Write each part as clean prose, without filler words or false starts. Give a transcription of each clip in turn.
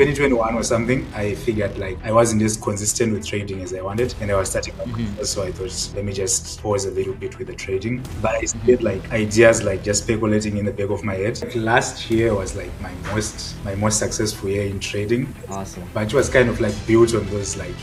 2021 or something, I figured like I wasn't as consistent with trading as I wanted, and I was starting my Mm-hmm. business, so I thought let me just pause a little bit with the trading. But I Mm-hmm. still like ideas like just speculating in the back of my head. Like last year was like my most successful year in trading, Awesome. but it was kind of like built on those like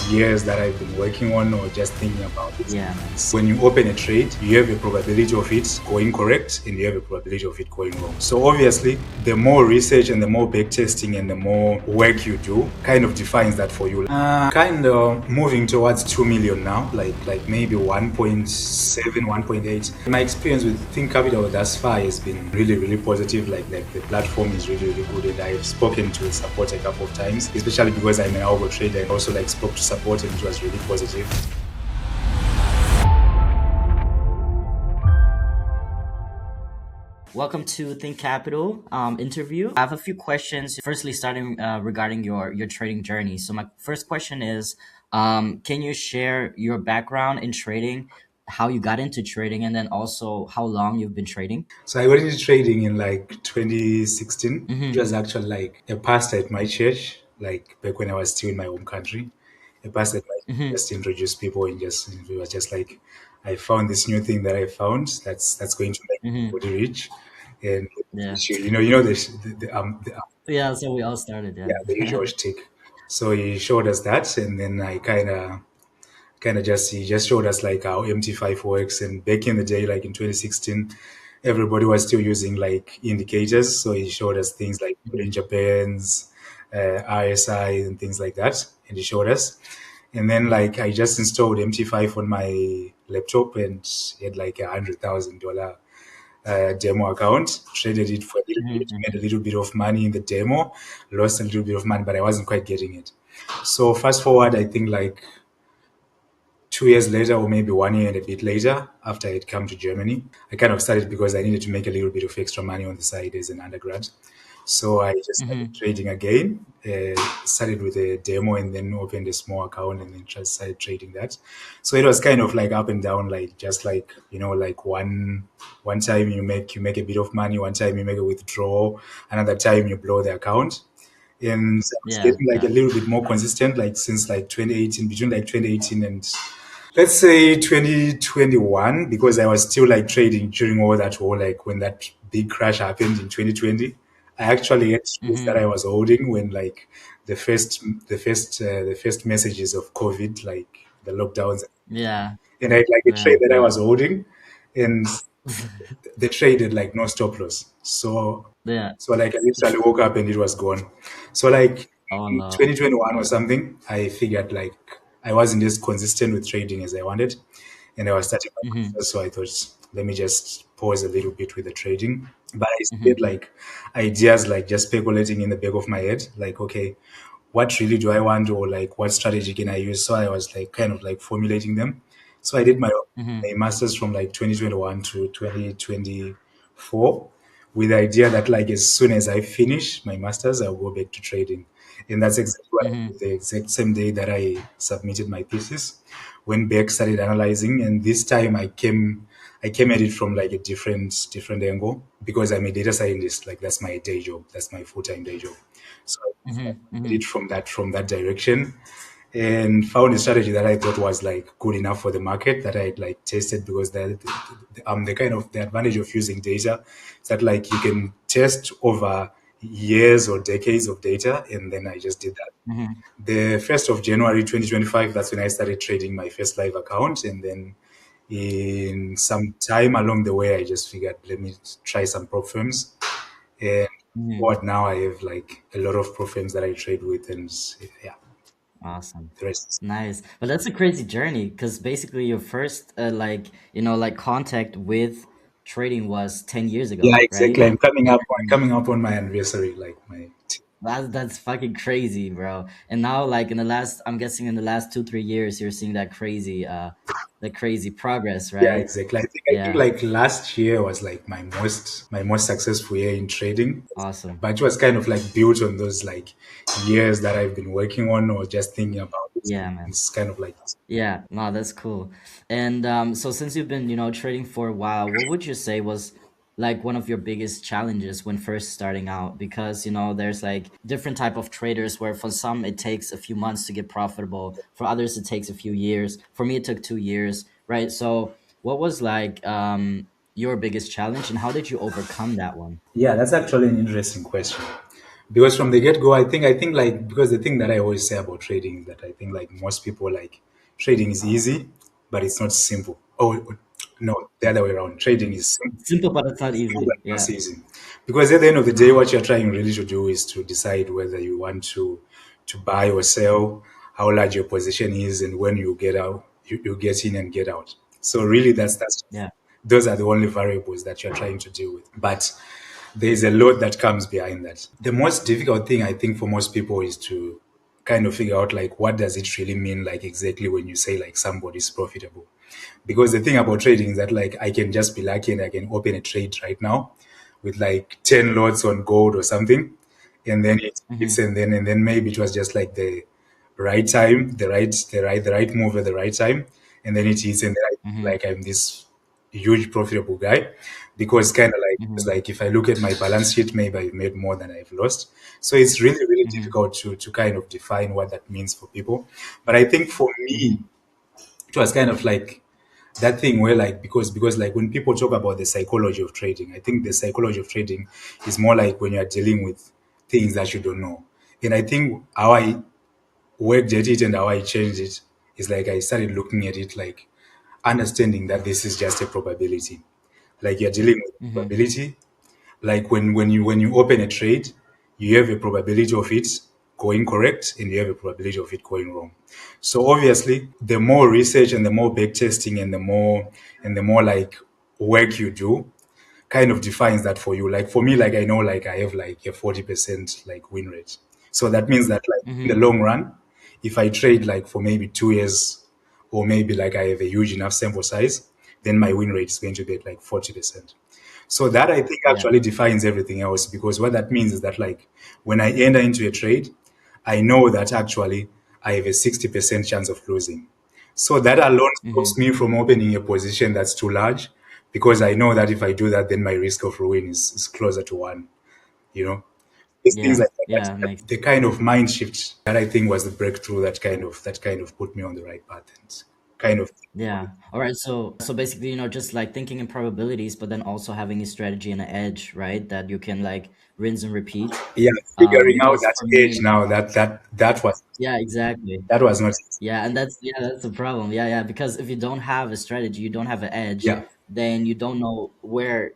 years that I've been working on or just thinking about it. Yeah, man. When you open a trade, you have a probability of it going correct and you have a probability of it going wrong. So obviously, the more research and the more back testing and the more work you do kind of defines that for you. Kind of moving towards 2 million now, like maybe 1.7, 1.8. My experience with Think Capital thus far has been really, really positive. Like the platform is really, really good, and I've spoken to support a couple of times, especially because I'm an algo trader and also like spoke to support and it was really positive. Welcome to Think Capital interview. I have a few questions. Firstly, starting regarding your trading journey. So my first question is, can you share your background in trading, how you got into trading, and then also how long you've been trading? So I got into trading in like 2016. It Mm-hmm. was actually like a pastor at my church, like back when I was still in my home country. A pastor at my church Mm-hmm. just introduced people and just it was just like I found this new thing that I found that's going to make Mm-hmm. everybody rich. And Yeah. you know the Yeah. So we all started. yeah, the Yeah. usual shtick. So he showed us that, and then I kind of just he just showed us like how MT5 works. And back in the day, like in 2016, everybody was still using like indicators. So he showed us things like Mhm. Bollinger Bands, RSI, and things like that. And he showed us. And then like I just installed MT5 on my laptop and had like $100,000 demo account, traded it for a little bit, made a Mhm. little bit of money in the demo, lost a little bit of money, but I wasn't quite getting it. So fast forward, I think like 2 years later, or maybe 1 year and a bit later, after I had come to Germany, I kind of started because I needed to make a little bit of extra money on the side as an undergrad. So I just started Mhm. trading again. Started with a demo and then opened a small account and then just started trading that. So it was kind of like up and down, like just like like one time you make a bit of money, one time you make a withdrawal, another time you blow the account. And I was Yeah. getting like a Yeah. little bit more consistent, like since like 2018, between like 2018 and let's say 2021, because I was still like trading during all that war, like when that big crash happened in 2020. I actually had shares that Mhm. I was holding when like the first messages of COVID, like the lockdowns, Yeah. and I had like a trade Yeah. that I Yeah. was holding, and they traded like no stop loss. Yeah. So like I literally woke up and it was gone. So like Oh in no. 2021 or something, I figured like I wasn't as consistent with trading as I wanted, and I was starting my Mhm. business. So I thought let me just pause a little bit with the trading. But I still Mhm. had like ideas like just speculating in the back of my head, like okay, what really do I want, or like what strategy can I use? So I was like kind of like formulating them. So I did my Mhm. masters from like 2021 to 2024 with the idea that like as soon as I finish my masters, I'll go back to trading. And that's exactly what I Mhm. did. The exact same day that I submitted my thesis, went back, started analyzing, and this time I came at it from like a different angle because I'm a data scientist. Like that's my day job. That's my full-time day job. So I Mhm. did it Mhm. from that direction and found a strategy that I thought was like good enough for the market that I had like tested because the kind of the advantage of using data is that like you can test over years or decades of data, and then I just did that. Mhm. The 1st of January 2025, that's when I started trading my first live account, and then in some time along the way, I just figured let me try some prop firms. And Mhm. what now I have like a lot of prop firms that I trade with, and yeah, Awesome. the rest. Nice. But that's a crazy journey because basically your first like contact with trading was 10 years Yeah, ago, exactly. right? I'm coming And up. I'm coming up on my anniversary. Like my. that's fucking crazy, bro. And now like in the last I'm guessing in the last 2 3 years you're seeing that crazy progress, Yeah, right? exactly. I think Yeah. like last year was like my most successful year in trading, Awesome. but it was kind of like built on those like years that I've been working on or just thinking about it. Yeah, man. It's kind of like Yeah, no, that's cool. And so since you've been, trading for a while, what would you say was like one of your biggest challenges when first starting out? Because you know there's like different type of traders where for some it takes a few months to get profitable, for others it takes a few years. For me it took 2 years, right? So what was like your biggest challenge and how did you overcome that one? Yeah, that's actually an interesting question. Because from the get go, I think like because the thing that I always say about trading is that I think like most people like trading is easy, but it's not simple. Oh no, the other way around. Trading is It's simple but it's not simple easy. but not Yeah. easy. Because at the end of the day, what you're trying really to do is to decide whether you want to buy or sell, how large your position is, and when you get out, you get in and get out. So really, that's Yeah. those are the only variables that you're trying to deal with. But there's a lot that comes behind that. The most difficult thing I think for most people is to kind of figure out like what does it really mean like exactly when you say like somebody's profitable. Because the thing about trading is that like I can just be lucky and I can open a trade right now with like 10 lots on gold or something, and then it hits, Mm-hmm. and then maybe it was just like the right time, the right move at the right time, and then it hits, and then I feel Mm-hmm. like I'm this huge profitable guy, because kind of like it's Mm-hmm. like if I look at my balance sheet, maybe I've made more than I've lost. So it's really really Mm-hmm. difficult to kind of define what that means for people. But I think for me, Mm-hmm. it was kind of like that thing where like because like when people talk about the psychology of trading, I think the psychology of trading is more like when you are dealing with things that you don't know. And I think how I worked at it and how I changed it is like I started looking at it like understanding that this is just a probability. Like you're dealing with Mm-hmm. probability. Like when you open a trade, you have a probability of it going correct and you have a probability of it going wrong. So obviously, the more research and the more back testing and the more like work you do, kind of defines that for you. Like for me, like I know like I have like a 40% like win rate. So that means that like in the Mm-hmm. long run, if I trade like for maybe 2 years, or maybe like I have a huge enough sample size, then my win rate is going to be at like 40%. So that I think Yeah. actually defines everything else, because what that means is that like when I enter into a trade, I know that actually I have a 60% chance of losing. So that alone Mm-hmm. stops me from opening a position that's too large, because I know that if I do that, then my risk of ruin is closer to one. You know, these things Yeah. like that. Yeah. That's Makes. the kind of mind shift that I think was the breakthrough that kind of put me on the right path and kind of Yeah. All right. So basically, you know, just like thinking in probabilities, but then also having a strategy and an edge, right? That you can like rinse and repeat. yeah, figuring out Because that for edge me, now yeah, exactly. that was not Yeah, and that's the problem. Yeah, yeah. Because if you don't have a strategy, you don't have an edge, yeah, then you don't know where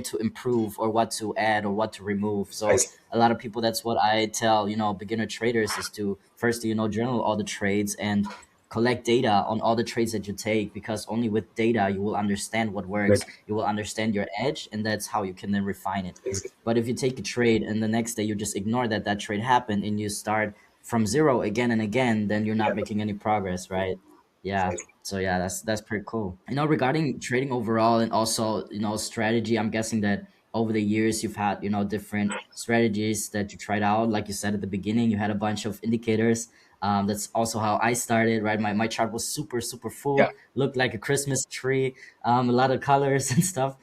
to improve or what to add or what to remove. So precisely. a lot of people, that's what I tell, you know, beginner traders is to first, you know, journal all the trades and collect data on all the trades that you take, because only with data you will understand what works, Exactly. you will understand your edge, and that's how you can then refine it. Exactly. But if you take a trade and the next day you just ignore that that trade happened and you start from zero again and again, then you're Yeah, not making any progress, right? Yeah. precisely. So yeah, that's pretty cool. You know, regarding trading overall and also, you know, strategy, I'm guessing that over the years you've had, you know, different strategies that you tried out. Like you said at the beginning, you had a bunch of indicators. That's also how I started, right? My chart was super, super Yeah. full, looked like a Christmas tree, a lot of colors and stuff.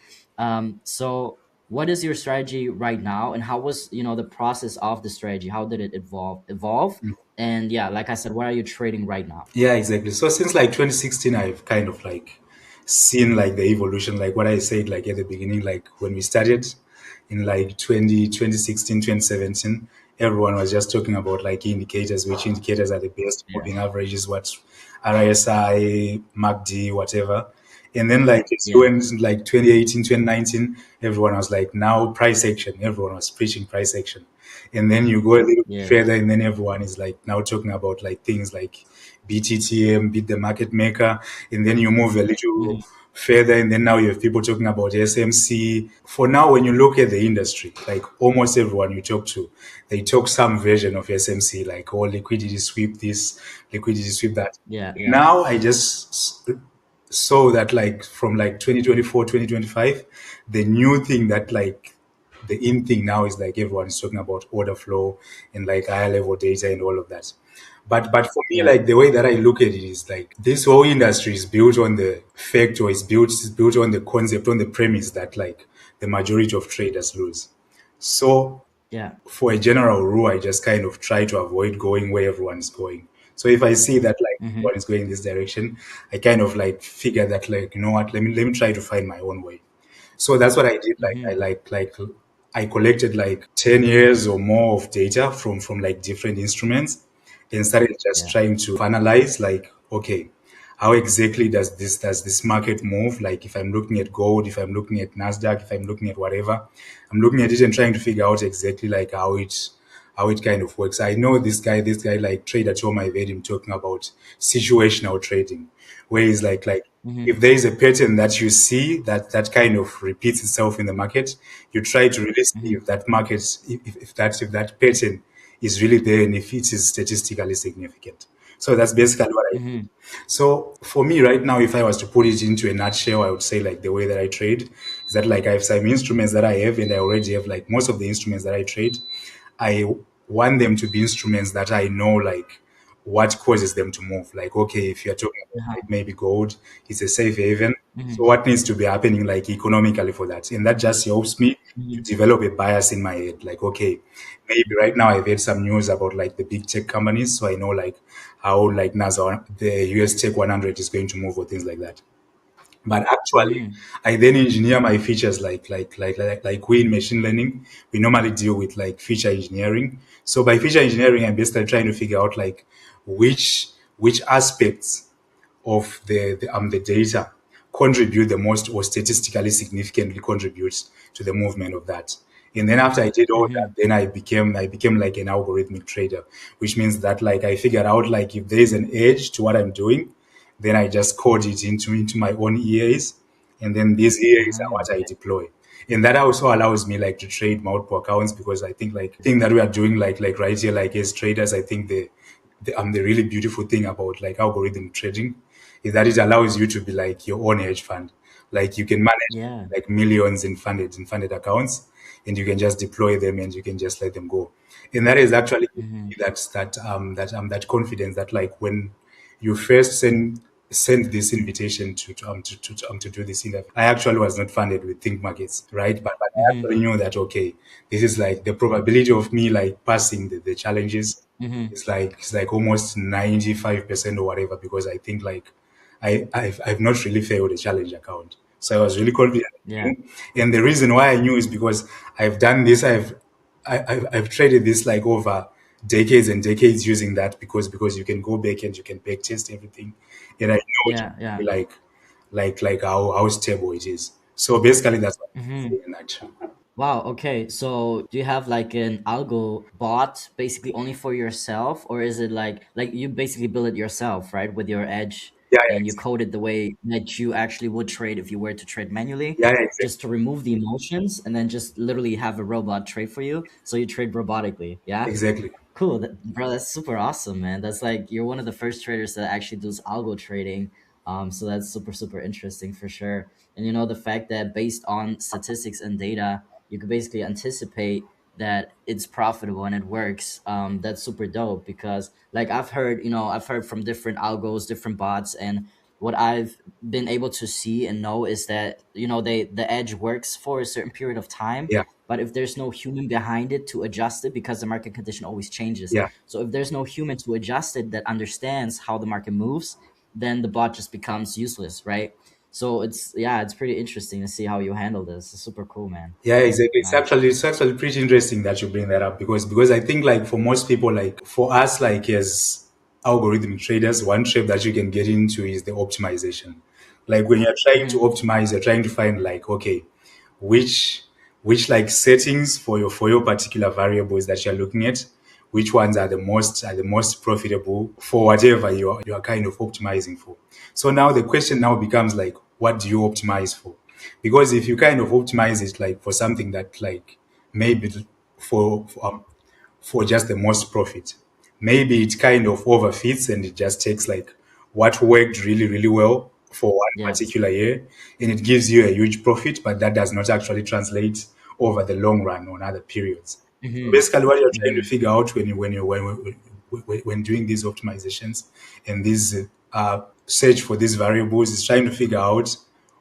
So what is your strategy right now and how was, you know, the process of the strategy? How did it evolve? And yeah, like I said, what are you trading right now? Yeah, exactly. So since like 2016, I've kind of like seen like the evolution, like what I said, like at the beginning, like when we started in like 2016, 2017, everyone was just talking about like indicators, which indicators are the best, Yeah. moving averages, what RSI, MACD, whatever. And then like it's Yeah. when like 2018, 2019, everyone was like now price action. Everyone was preaching price action. And then you go a little bit Yeah. further, and then everyone is like now talking about like things like BTTM, beat the market maker. And then you move a little Hmm. further, and then now you have people talking about SMC. For now, when you look at the industry, like almost everyone you talk to, they talk some version of SMC, like oh, liquidity sweep this, liquidity sweep that. Yeah. Yeah. Now I just saw that like from like 2024, 2025, the new thing that like the in thing now is like everyone's talking about order flow and like higher level data and all of that. But for me, Yeah. like the way that I look at it is like this whole industry is built on the fact, or is built on the concept, on the premise that like the majority of traders lose. So Yeah. for a general rule, I just kind of try to avoid going where everyone's going. So if I see that like Mm-hmm. everyone is going in this direction, I kind of like figure that like, you know what, let me try to find my own way. So that's what I did. Like I Mm-hmm. I collected like 10 years or more of data from like different instruments and started just Yeah. trying to analyze like, okay, how exactly does this market move? Like if I'm looking at gold, if I'm looking at Nasdaq, if I'm looking at whatever, I'm looking at it and trying to figure out exactly like how it kind of works. I know this guy like trader Tom, I've heard him talking about situational trading, where he's like Mm-hmm. if there is a pattern that you see that kind of repeats itself in the market, you try to really see Mm-hmm. if that market, if that pattern is really there and if it is statistically significant. So that's basically what I did. Mm-hmm. So for me right now, if I was to put it into a nutshell, I would say like the way that I trade is that like I have some instruments that I have, and I already have like most of the instruments that I trade. I want them to be instruments that I know like what causes them to move. Like, okay, if you're talking about Uh-huh. like maybe gold, it's a safe haven. So Mm-hmm. what needs to be happening like economically for that? And that just helps me to Mm-hmm. develop a bias in my head. Like, okay, maybe right now I've heard some news about like the big tech companies. So I know like how like NASA, the US Tech 100 is going to move or things like that. But actually, Mm-hmm. I then engineer my features like we in machine learning, we normally deal with like feature engineering. So by feature engineering, I'm basically trying to figure out like which aspects of the data contribute the most or statistically significantly contributes to the movement of that. And then after I did all that, Mm-hmm. then I became like an algorithmic trader, which means that like I figured out like if there is an edge to what I'm doing, then I just code it into my own EAs, and then these EAs are Ah, what I okay. deploy. And that also allows me like to trade multiple accounts, because I think like thing that we are doing like right here like as traders, I think the really beautiful thing about like algorithm trading is that it allows you to be like your own hedge fund. Like you can manage Yeah. like millions in funded accounts, and you can just deploy them and you can just let them go. And that is actually Mm-hmm. that confidence that like when you first send this invitation to do this interview. I actually was not funded with Think Markets, right? But I Mm-hmm. actually knew that okay, this is like the probability of me like passing the challenges Mm-hmm. it's like almost 95% or whatever, because I think like I've not really failed a challenge account. So I was really confident I Yeah. knew. And the reason why I knew is because I've done this, I've traded this like over decades and decades using that, because you can go back and you can back test everything. And I know Yeah. Yeah. like how stable it is. So basically that's what I Mm-hmm. say in a nutshell. Wow, okay. So do you have like an algo bot basically only for yourself, or is it like you basically build it yourself, right? With your edge, Yeah, yeah, and you code it the way that you actually would trade if you were to trade manually, yeah, yeah, just to remove the emotions and then just literally have a robot trade for you. So you trade robotically, yeah? exactly. Cool, bro. That's super awesome, man. That's like you're one of the first traders that actually does algo trading. So that's super super interesting for sure. And you know the fact that based on statistics and data, you could basically anticipate that it's profitable and it works. That's super dope because like I've heard from different algos, different bots, and what I've been able to see and know is that the edge works for a certain period of time, Yeah, but if there's no human behind it to adjust it, because the market condition always changes. yeah. So if there's no human to adjust it that understands how the market moves, then the bot just becomes useless, right? So it's pretty interesting to see how you handle this. It's super cool, man. Yeah, exactly. It's Nice. actually it's actually pretty interesting that you bring that up, because I think like for most people, like for us like as algorithmic traders, one trap that you can get into is the optimization. Like when you're trying to Mm-hmm. optimize, you're trying to find like okay, which which like settings for your particular variables that you're looking at, which ones are the most profitable for whatever you're kind of optimizing for. So now the question now becomes like, what do you optimize for? Because if you kind of optimize it like for something that like maybe for just the most profit, maybe it kind of overfits and it just takes like what worked really really well for one Yes. particular year, and it gives you a huge profit, but that does not actually translate over the long run on other periods. So Mm-hmm. basically, what you're trying to Mm-hmm. figure out when doing these optimizations and these search for these variables is trying to figure out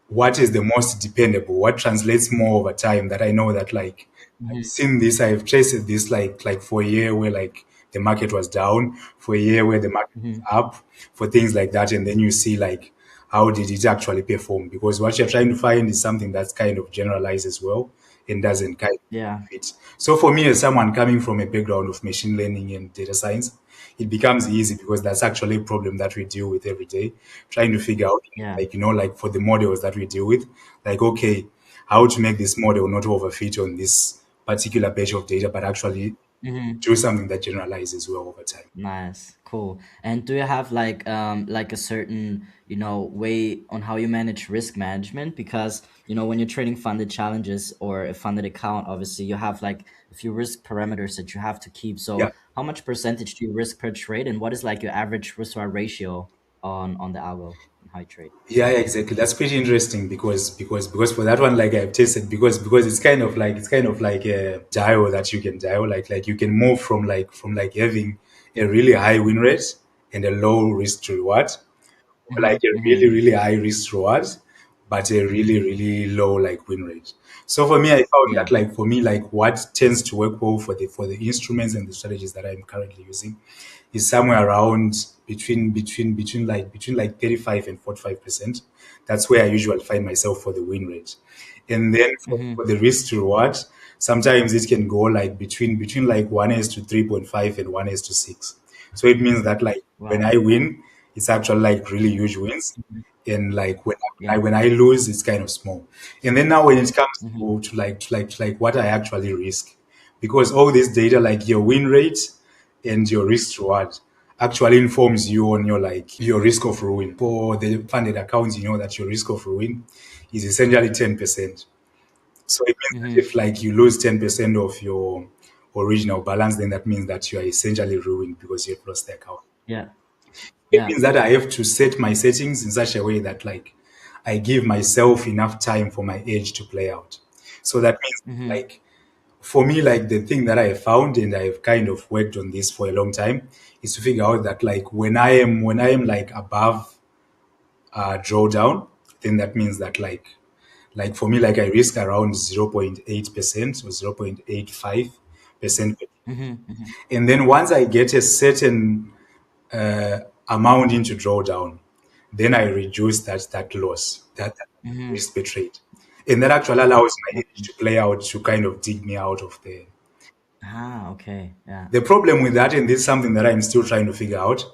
what is the most dependable, what translates more over time. That I know that like I've Mm-hmm. seen this, I've traced this like for a year where like the market was down, for a year where the market was Mm-hmm. up, for things like that, and then you see like how did it actually perform? Because what you're trying to find is something that's kind of generalized as well and doesn't kind of Yeah. fit. So for me, as someone coming from a background of machine learning and data science, it becomes easy because that's actually a problem that we deal with every day, trying to figure out, Yeah. like, like for the models that we deal with, like, okay, how to make this model not overfit on this particular batch of data, but actually Mm-hmm. do something that generalizes well over time. Nice, cool. And do you have like a certain, way on how you manage risk management? Because, when you're trading funded challenges or a funded account, obviously you have like a few risk parameters that you have to keep. Yeah. So how much percentage do you risk per trade, and what is like your average risk reward ratio on the algo and how you trade? Yeah, yeah, exactly. That's pretty interesting because for that one, like I've tested because it's kind of like a dial that you can dial. Like you can move from having a really high win rate and a low risk to reward, Mm-hmm. like a Mm-hmm. really high risk reward, but a really low like win rate. So for me, I found Yeah. that like for me, like what tends to work well for the instruments and the strategies that I'm currently using is somewhere around between like 35 and 45%. That's where I usually find myself for the win rate. And then Mm-hmm. for the risk to reward, sometimes it can go like between like 1 is to 3.5 and 1 is to 6. So it means that like when Wow. I win, it's actually like really huge wins. Mhm. And like Yeah. when I lose, it's kind of small. And then now when it comes Mm-hmm. to what I actually risk, because all this data, like your win rate and your risk reward, actually informs you on your risk of ruin. For the funded accounts, you know that your risk of ruin is essentially 10%. So it means that Mm-hmm. if like you lose 10% of your original balance, then that means that you are essentially ruined because you've lost the account. Yeah. It Yeah. means that I have to set my settings in such a way that like I give myself enough time for my age to play out. So that means Mm-hmm. like for me, like the thing that I found, and I've kind of worked on this for a long time, is to figure out that like when I am like above drawdown, then that means that like for me, like I risk around 0.8% or 0.85%. Mm-hmm. Mm-hmm. And then once I get a certain amount into drawdown, then I reduce that loss, that Mm-hmm. risk betrayed. And that actually allows my age to play out to kind of dig me out of the. Ah, okay. Yeah. The problem with that, and this is something that I'm still trying to figure out,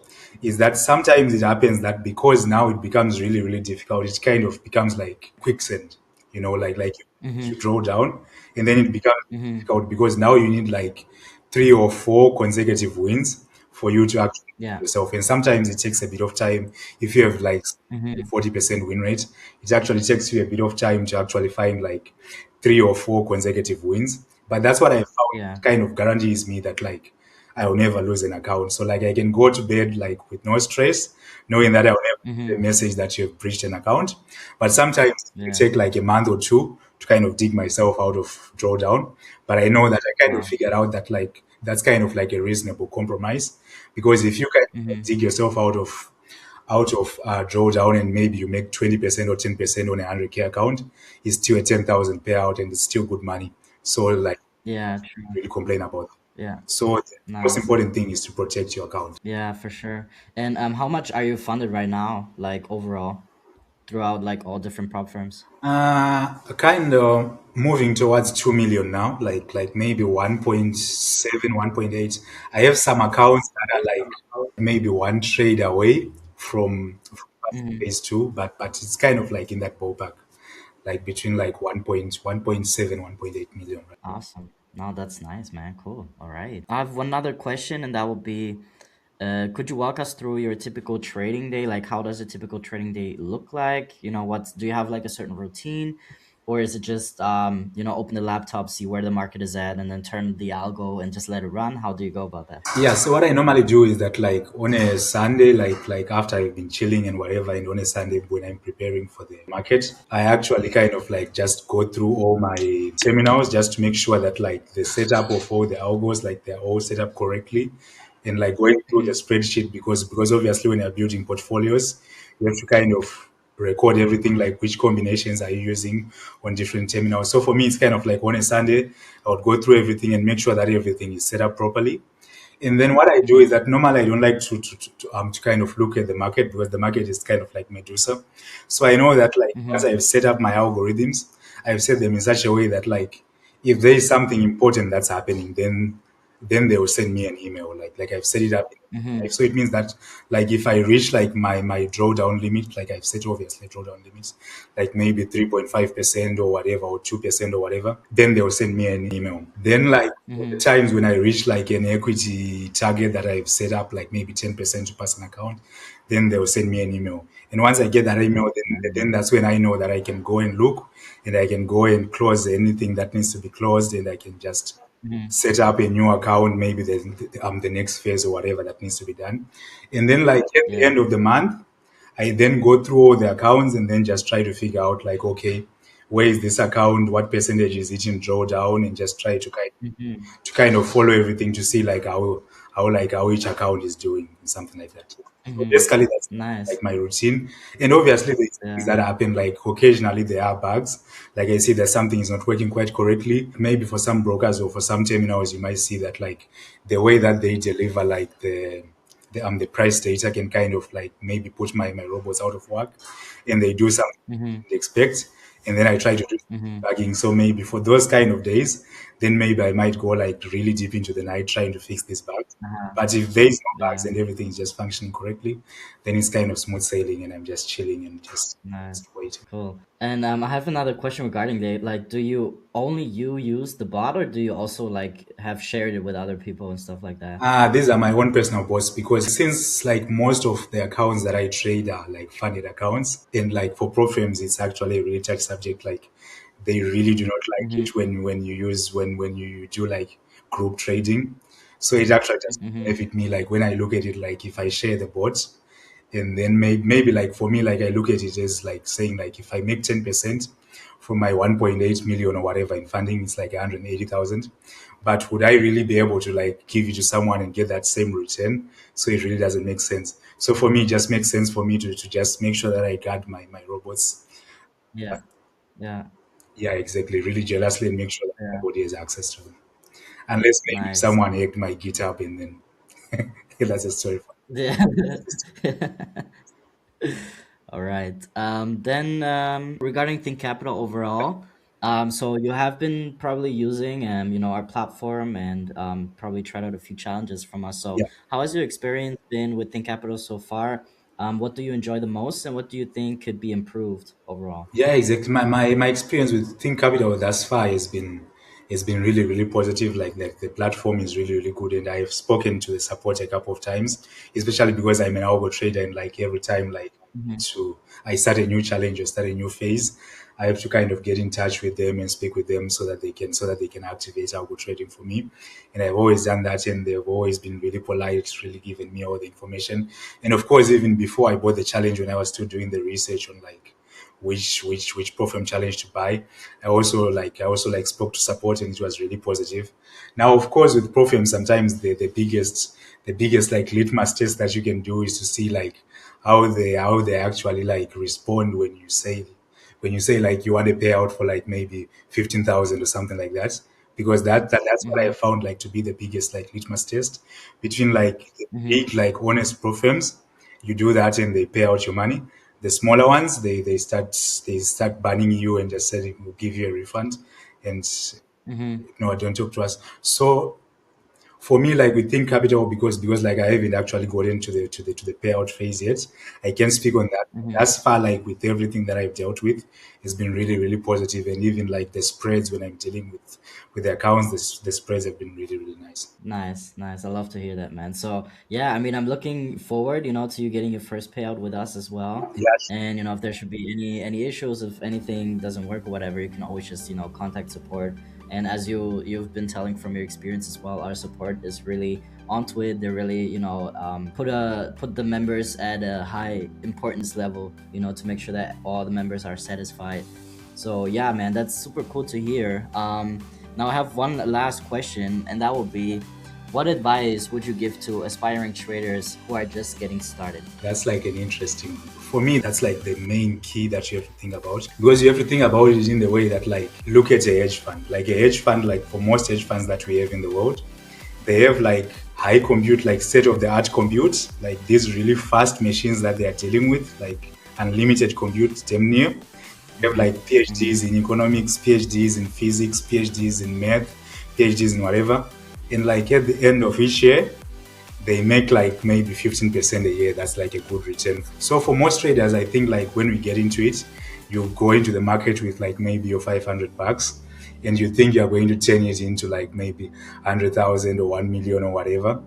is that sometimes it happens that because now it becomes really difficult, it kind of becomes like quicksand, like you Mm-hmm. draw down, and then it becomes Mm-hmm. difficult because now you need like 3 or 4 consecutive wins for you to actually Yeah. yourself. And sometimes it takes a bit of time. If you have like Mm-hmm. 40% win rate, it actually takes you a bit of time to actually find like 3 or 4 consecutive wins. But that's what I found Yeah. kind of guarantees me that like I will never lose an account. So like I can go to bed like with no stress, knowing that I will never get a Mm-hmm. message that you have breached an account. But sometimes it Yeah. take like a month or two to kind of dig myself out of drawdown. But I know that I kind of Wow. figured out that like that's kind of like a reasonable compromise because if you can Mm-hmm. dig yourself out of drawdown and maybe you make 20% or 10% on a 100K account, it's still a 10,000 payout and it's still good money. So like Yeah. True. really complain about that. Yeah. So the most Nice. important thing is to protect your account. Yeah, for sure. And how much are you funded right now, like overall, throughout like all different prop firms? Kind of moving towards 2 million now, like maybe 1.7, 1.8. I have some accounts that are like maybe one trade away from Mm-hmm. phase two, but it's kind of like in that ballpark, like between like 1.7, 1.8 million. Right? Awesome. No, that's nice, man. Cool. All right. I have one other question, and that would be, could you walk us through your typical trading day? Like, how does a typical trading day look like? What's do you have like a certain routine? or is it just open the laptop, see where the market is at, and then turn the algo and just let it run? How do you go about that? Yeah, so what I normally do is that like on a Sunday, like after I've been chilling and whatever, and on a Sunday when I'm preparing for the market, I actually kind of like just go through all my terminals just to make sure that like the setup of all the algos, like they're all set up correctly, and like going through the Mm-hmm. spreadsheet because obviously when you're building portfolios, you have to kind of record everything like which combinations are you using on different terminals. So for me, it's kind of like on a Sunday, I would go through everything and make sure that everything is set up properly. And then what I do is Mm-hmm. that normally I don't like to kind of look at the market because the market is kind of like Medusa. So I know that like once Mm-hmm. I've set up my algorithms, I've set them in such a way that like if there is something important that's happening, then they will send me an email. Like I've set it up. Mm-hmm. Like, so it means that like if I reach like my drawdown limit, like I've set obviously drawdown limits, like maybe 3.5% or whatever, or 2% or whatever, then they'll send me an email. Then like the Mm-hmm. times when I reach like an equity target that I've set up, like maybe 10% to pass an account, then they'll send me an email. And once I get that email, then that's when I know that I can go and look and I can go and close anything that needs to be closed, and I can just Mm-hmm. set up a new account, maybe the next phase or whatever that needs to be done. And then like at the Yeah. end of the month, I then go through all the accounts and then just try to figure out like, okay, where is this account? What percentage is it in drawdown? And just try Mm-hmm. to kind of follow everything to see like how each account is doing and something like that. So Mm-hmm. basically that's Nice. like my routine. And obviously there's things Yeah. that happen, like occasionally there are bugs. Like I see that something is not working quite correctly. Maybe for some brokers or for some terminals you might see that like the way that they deliver like the price data can kind of like maybe put my robots out of work, and they do something Mm-hmm. they expect, and then I try to do Mm-hmm. debugging. So maybe for those kind of days, then maybe I might go like really deep into the night trying to fix this bug. Uh-huh. But if there is no bugs Yeah. and everything is just functioning correctly, then it's kind of smooth sailing, and I'm just chilling and Nice. just waiting. Cool. And I have another question regarding that. Like, do you only use the bot, or do you also like have shared it with other people and stuff like that? These are my own personal bots because since like most of the accounts that I trade are like funded accounts, and like for pro firms it's actually a really touch subject. Like they really do not like Mm-hmm. it when you use when you do like group trading. So it actually doesn't Mm-hmm. benefit me. Like when I look at it, like if I share the bot, and then maybe like for me, like I look at it as like saying like if I make 10% from my 1.8 million or whatever in funding, it's like 180,000. But would I really be able to like give it to someone and get that same return? So it really doesn't make sense. So for me, it just makes sense for me to just make sure that I guard my robots. Yeah. Yeah. Yeah, exactly. Really jealously, and make sure that Yeah. nobody has access to them. Unless maybe Nice. someone hacked my GitHub, and then that's a story for Yeah. All right. Then regarding Think Capital overall, so you have been probably using our platform and probably tried out a few challenges from us. So yeah. how has your experience been with Think Capital so far? What do you enjoy the most, and what do you think could be improved overall? Yeah, exactly. My experience with Think Capital thus far has been really really positive. Like the platform is really really good, and I've spoken to the support a couple of times, especially because I'm an algo trader, and like every time like Hmm. I start a new challenge or start a new phase, I have to kind of get in touch with them and speak with them so that they can activate algo trading for me. And I've always done that, and they've always been really polite, really giving me all the information. And of course, even before I bought the challenge, when I was still doing the research on like which program challenge to buy. I also like spoke to support, and it was really positive. Now, of course, with Profim, sometimes the biggest like litmus test that you can do is to see like how they actually like respond when you say like you want to pay out for like maybe 15,000 or something like that, because that's what I Hmm. found like to be the biggest like litmus test between like the Hmm. big like honest pro firms. You do that and they pay out your money. The smaller ones, they start banning you and just saying we'll give you a refund, and Hmm. no, don't talk to us. So For me, like within capital, because like I haven't actually got into the payout phase yet, I can speak on that. Mhm. Thus far, like with everything that I've dealt with, it's been really really positive, and even like the spreads when I'm dealing with the accounts, the spreads have been really really nice. Nice, nice. I love to hear that, man. So yeah, I mean, I'm looking forward, to you getting your first payout with us as well. Yes. And if there should be any issues, if anything doesn't work or whatever, you can always just contact support. And as you've been telling from your experience as well, our support is really onto it. They're really put the members at a high importance level, to make sure that all the members are satisfied. So yeah, man, that's super cool to hear. Now I have one last question, and that would be, what advice would you give to aspiring traders who are just getting started? That's like an interesting one. For me, that's like the main key that you have to think about, because you have to think about it in the way that, like, look at a hedge fund. Like a hedge fund, like for most hedge funds that we have in the world, they have like high compute, like state of the art compute, like these really fast machines that they are dealing with, like unlimited compute, damn near. You have Mm-hmm. like PhDs in economics, PhDs in physics, PhDs in math, PhDs in whatever. And like at the end of each year, they make like maybe 15% a year. That's like a good return. So for most traders, I think like when we get into it, you go into the market with like maybe your $500 and you think you're going to turn it into like maybe 100,000 or 1 million or whatever.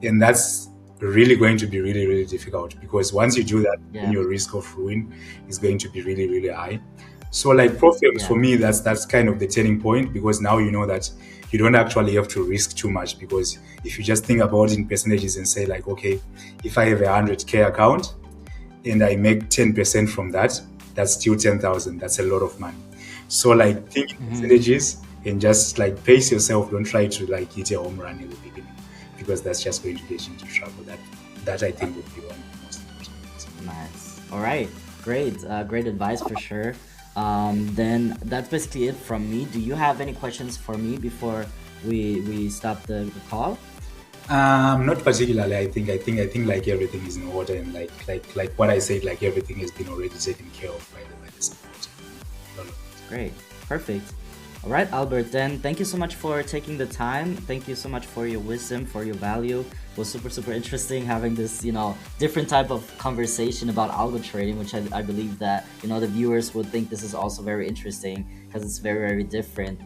And that's really going to be really, really difficult, because once you do that, then Yeah, your risk of ruin is going to be really, really high. So like profits for yeah, me, that's kind of the turning point, because now you know that you don't actually have to risk too much, because if you just think about it in percentages and say like, okay, if I have a 100K account and I make 10% from that, that's still 10,000. That's a lot of money. So like think in hmm, percentages and just like pace yourself. Don't try to like hit a home run in the beginning, because that's just going to get you into trouble. That I think would be one of the most important things. nice. All right, great, great advice for sure. Then that's basically it from me. Do you have any questions for me before we stop the call? Not particularly. I think like everything is in order, and like what I said, like everything has been already taken care of by the support. All of it. Great. Perfect. All right, Albert, then thank you so much for taking the time. Thank you so much for your wisdom, for your value. It was super, super interesting having this, different type of conversation about algo trading, which I believe that, the viewers would think this is also very interesting because it's very, very different.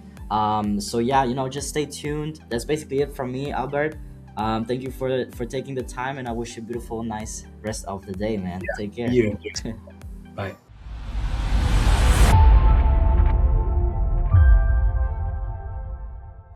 So yeah, just stay tuned. That's basically it from me, Albert. Thank you for taking the time, and I wish you a beautiful, nice rest of the day, man. Take care. Yeah. Bye.